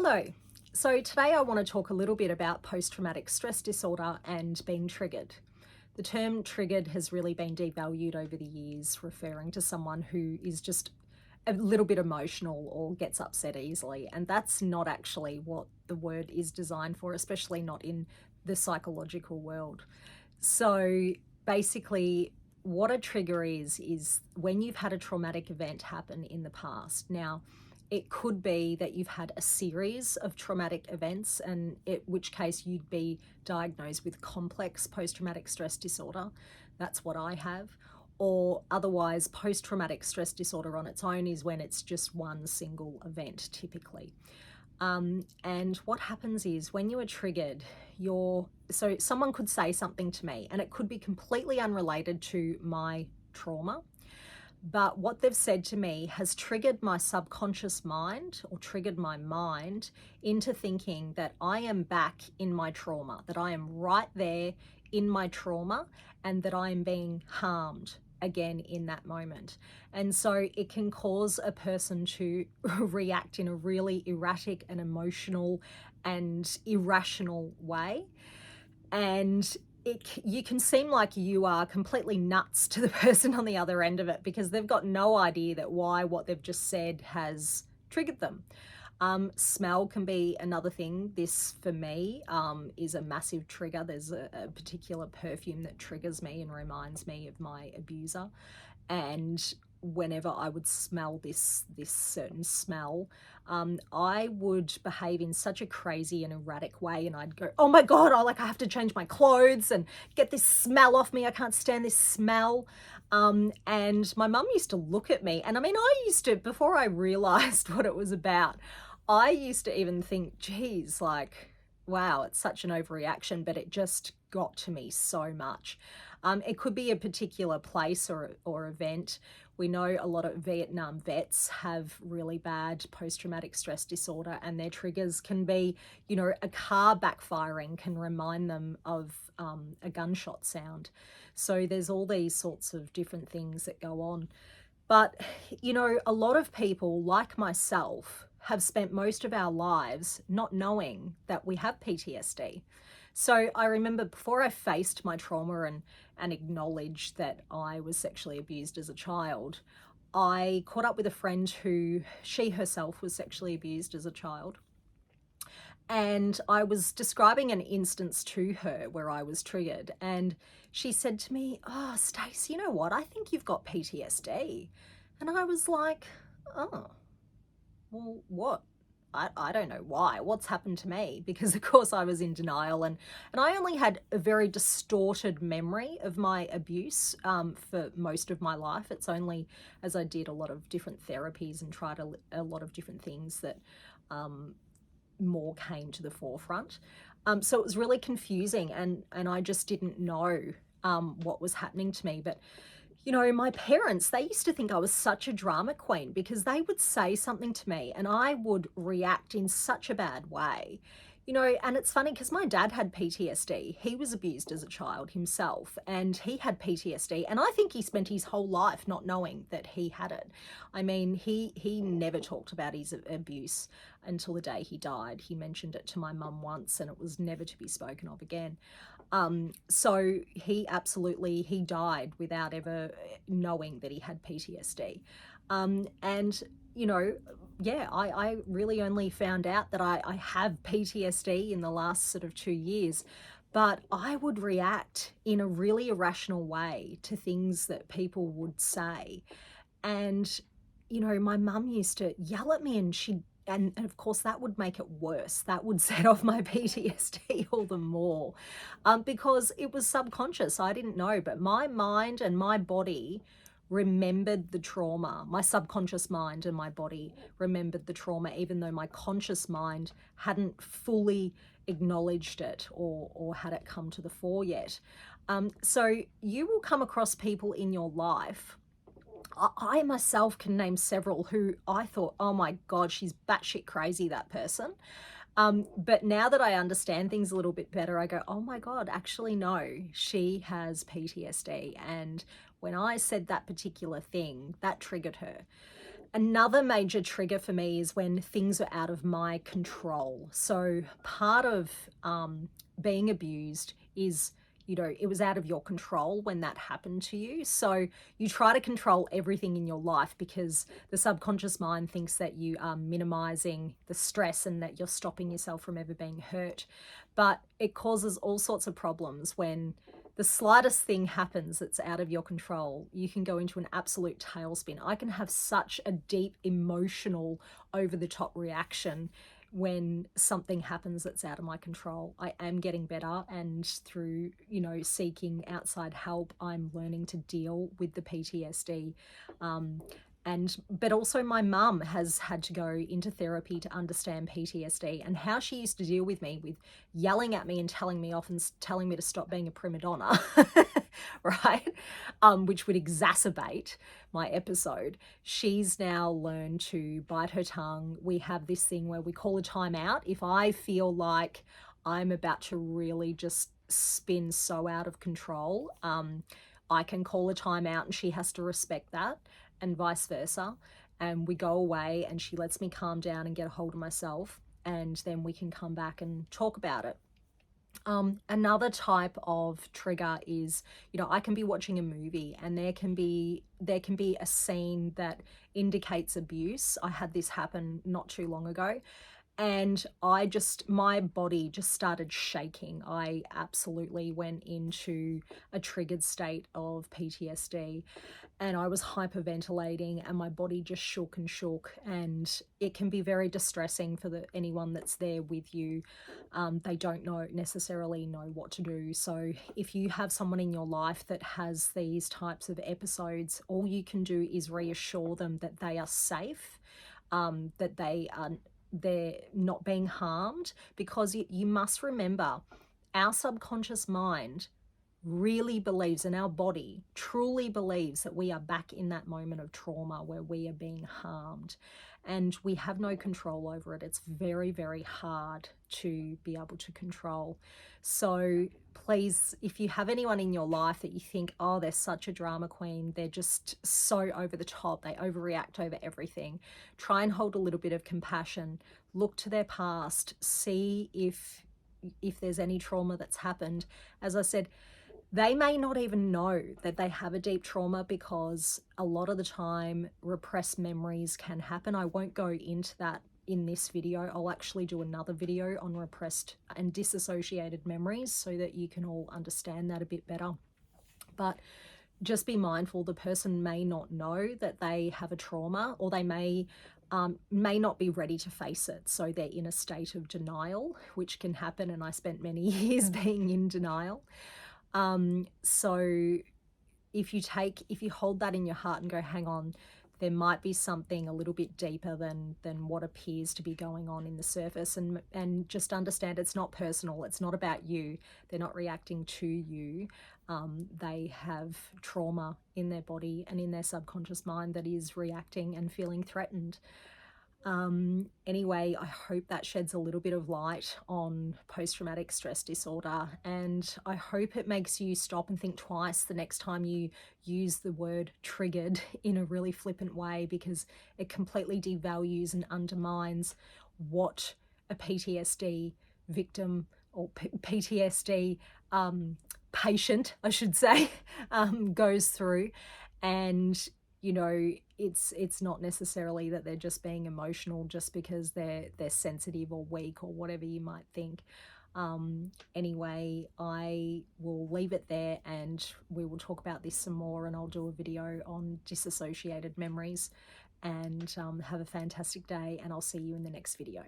Hello. So today I want to talk a little bit about post-traumatic stress disorder and being triggered. The term triggered has really been devalued over the years, referring to someone who is just a little bit emotional or gets upset easily. And that's not actually what the word is designed for, especially not in the psychological world. So basically, what a trigger is when you've had a traumatic event happen in the past. Now, it could be that you've had a series of traumatic events, and in which case you'd be diagnosed with complex post-traumatic stress disorder. That's what I have. Or otherwise, post-traumatic stress disorder on its own is when it's just one single event, typically. And what happens is when you are triggered, so someone could say something to me, and it could be completely unrelated to my trauma. But what they've said to me has triggered my subconscious mind or triggered my mind into thinking that I am back in my trauma, that I am right there in my trauma, and that I am being harmed again in that moment. And so it can cause a person to react in a really erratic and emotional and irrational way. And you can seem like you are completely nuts to the person on the other end of it, because they've got no idea that why what they've just said has triggered them. Smell can be another thing. This, for me, is a massive trigger. There's a particular perfume that triggers me and reminds me of my abuser. And whenever I would smell this certain smell, I would behave in such a crazy and erratic way, and I'd go, oh my God, I have to change my clothes and get this smell off me. I can't stand this smell. And my mum used to look at me, and I mean, I used to, before I realized what it was about, I used to even think, geez, wow, it's such an overreaction, but it just got to me so much. It could be a particular place or event. We know a lot of Vietnam vets have really bad post-traumatic stress disorder, and their triggers can be, a car backfiring can remind them of a gunshot sound. So there's all these sorts of different things that go on. But, a lot of people, like myself, have spent most of our lives not knowing that we have PTSD. So I remember before I faced my trauma and acknowledged that I was sexually abused as a child, I caught up with a friend who, she herself was sexually abused as a child. And I was describing an instance to her where I was triggered, and she said to me, oh, Stace, you know what? I think you've got PTSD. And I was like, oh, well, what? I don't know why. What's happened to me? Because, of course, I was in denial, and I only had a very distorted memory of my abuse for most of my life. It's only as I did a lot of different therapies and tried a lot of different things that more came to the forefront. So it was really confusing, and I just didn't know what was happening to me. But my parents, they used to think I was such a drama queen, because they would say something to me and I would react in such a bad way. And it's funny because my dad had PTSD. He was abused as a child himself, and he had PTSD. And I think he spent his whole life not knowing that he had it. I mean, he never talked about his abuse until the day he died. He mentioned it to my mum once, and it was never to be spoken of again. So he died without ever knowing that he had PTSD. And yeah, I really only found out that I have PTSD in the last sort of 2 years, but I would react in a really irrational way to things that people would say. And, my mum used to yell at me, and of course that would make it worse. That would set off my PTSD all the more, because it was subconscious. I didn't know, but my mind and my body remembered the trauma. My subconscious mind and my body remembered the trauma, even though my conscious mind hadn't fully acknowledged it or had it come to the fore yet. So you will come across people in your life. I myself can name several who I thought, oh my God, she's batshit crazy, that person. But now that I understand things a little bit better, I go, oh my God, actually, no, she has PTSD. And when I said that particular thing, that triggered her. Another major trigger for me is when things are out of my control. So part of being abused is, you know, it was out of your control when that happened to you. So you try to control everything in your life because the subconscious mind thinks that you are minimizing the stress and that you're stopping yourself from ever being hurt. But it causes all sorts of problems when the slightest thing happens that's out of your control. You can go into an absolute tailspin. I can have such a deep emotional over the top reaction when something happens that's out of my control. I am getting better, and through, you know, seeking outside help, I'm learning to deal with the PTSD. But also my mum has had to go into therapy to understand PTSD, and how she used to deal with me with yelling at me and telling me off and telling me to stop being a prima donna, right? Which would exacerbate my episode. She's now learned to bite her tongue. We have this thing where we call a timeout. If I feel like I'm about to really just spin so out of control, I can call a timeout and she has to respect that, and vice versa. And we go away and she lets me calm down and get a hold of myself, and then we can come back and talk about it. Another type of trigger is, you know, I can be watching a movie and there can be a scene that indicates abuse. I had this happen not too long ago, and my body just started shaking. I absolutely went into a triggered state of PTSD, and I was hyperventilating and my body just shook and shook, and it can be very distressing for anyone that's there with you. They don't necessarily know what to do. So if you have someone in your life that has these types of episodes, all you can do is reassure them that they are safe, that they're not being harmed, because you must remember, our subconscious mind really believes, and our body truly believes, that we are back in that moment of trauma where we are being harmed, and we have no control over it. It's very, very hard to be able to control. So please, if you have anyone in your life that you think, oh, they're such a drama queen, they're just so over the top, they overreact over everything, try and hold a little bit of compassion. Look to their past, see if there's any trauma that's happened. As I said, they may not even know that they have a deep trauma, because a lot of the time repressed memories can happen. I won't go into that in this video. I'll actually do another video on repressed and disassociated memories so that you can all understand that a bit better. But just be mindful, the person may not know that they have a trauma, or they may not be ready to face it. So they're in a state of denial, which can happen. And I spent many years being in denial. So if you hold that in your heart and go, hang on, there might be something a little bit deeper than what appears to be going on in the surface, and just understand it's not personal. It's not about you. They're not reacting to you. They have trauma in their body and in their subconscious mind that is reacting and feeling threatened. Anyway, I hope that sheds a little bit of light on post-traumatic stress disorder, and I hope it makes you stop and think twice the next time you use the word triggered in a really flippant way, because it completely devalues and undermines what a PTSD victim, or PTSD patient, I should say, goes through. And you know, it's not necessarily that they're just being emotional just because they're sensitive or weak or whatever you might think. Anyway, I will leave it there, and we will talk about this some more, and I'll do a video on disassociated memories. And have a fantastic day, and I'll see you in the next video.